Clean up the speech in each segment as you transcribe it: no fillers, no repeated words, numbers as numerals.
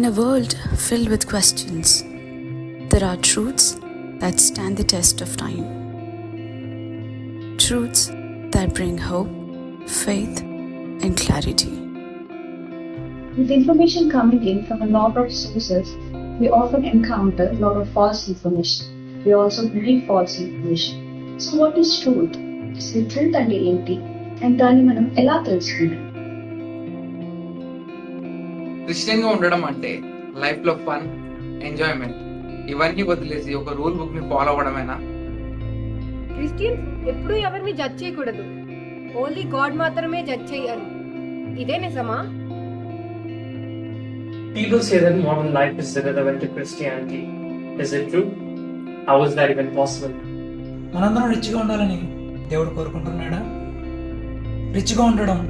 a world filled with questions, there are truths that stand the test of time. Truths that bring hope, faith, and clarity. With information coming in from a lot of sources, we often encounter a lot of false information. We also believe false information. So what is truth? అసలు truth అంటే ఏంటి and దాన్ని మనం ఎలా తెలుసుకుంటాం? Christian గా ఉండడం అంటే లైఫ్ లో ఫన్, ఎంజాయ్మెంట్ ఇవన్నీ వదిలేసి ఒక రూల్ బుక్ ని ఫాలో అవ్వడమేనా? క్రిస్టియన్స్ ఎప్పుడూ ఎవరిని జడ్జ్ చేయకూడదు, ఓన్లీ గాడ్ మాత్రమే జడ్జ్ చేయాలి. ఇదే నిజమా? People say that modern life is irrelevant to Christianity. Is it true? How is that even possible? మనందరం రిచ్గా ఉండాలని దేవుడు కోరుకుంటున్నాడా? రిచ్గా ఉండడం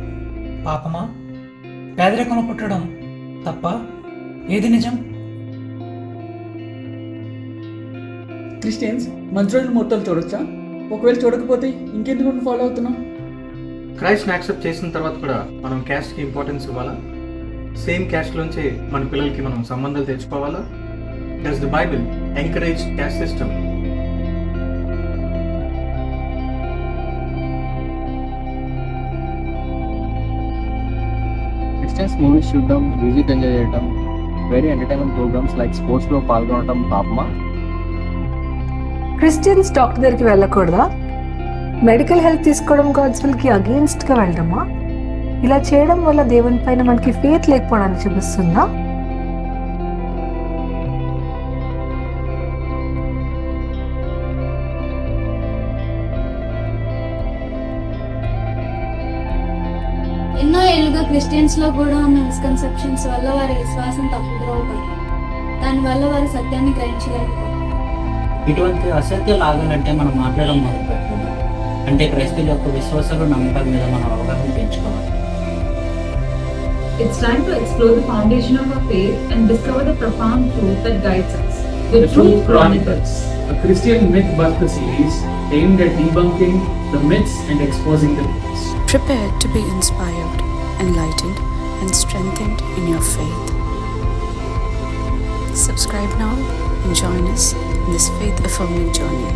పాపమా? పేదరికంలో పుట్టడం తప్ప? ఏది నిజం? క్రిస్టియన్స్ మంచి రోజులు మొత్తం చూడొచ్చా? ఒకవేళ చూడకపోతే ఇంకెందుకు ఫాలో అవుతున్నాం? క్రైస్ట్ని యాక్సెప్ట్ చేసిన తర్వాత కూడా మనం క్యాస్ట్కి ఇంపార్టెన్స్ ఇవ్వాలా? సేమ్ క్యాస్ట్లోంచి మన పిల్లలకి మనం సంబంధాలు తెచ్చుకోవాలా? Does the Bible encourage caste system? Christians movies చూడడం, మ్యూజిక్ ఎంజాయ్ చేయడం, వేరే ఎంటర్టైన్మెంట్ ప్రోగ్రామ్స్ లైక్ స్పోర్ట్స్లో పాల్గొనడం పాపమా? క్రిస్టియన్స్ డాక్టర్ దగ్గరికి వెళ్ళకూడదా? మెడికల్ హెల్ప్ తీసుకోవడం గాడ్స్ విల్కి అగేన్స్ట్గా వెళ్ళడమా? ఇలా చేయడం వల్ల దేవుని పైన మనకి ఫెయిత్ లేకపోవడానికి చూపిస్తుందా? ఎన్నో ఏళ్ళుగా క్రిస్టియన్స్ లో కూడా ఉన్న మిస్కన్సెప్షన్స్ వల్ల వారి విశ్వాసం తప్పుద్రోవబడింది. దానివల్ల వారి సత్యాన్ని గ్రహించలేకపోతారు. ఇటువంటి అసత్యాలు ఆగాలంటే మనం మాట్లాడడం మొదలు పెట్టాలి. అంటే క్రైస్తవుల యొక్క విశ్వాసాలు, నమ్మకాల మీద మనం అవగాహన పెంచుకోవాలి. It's time to explore the foundation of our faith and discover the profound truth that guides us. The Truth Chronicles, a Christian myth-buster series aimed at debunking the myths and exposing the myths. Prepare to be inspired, enlightened, and strengthened in your faith. Subscribe now and join us in this faith-affirming journey.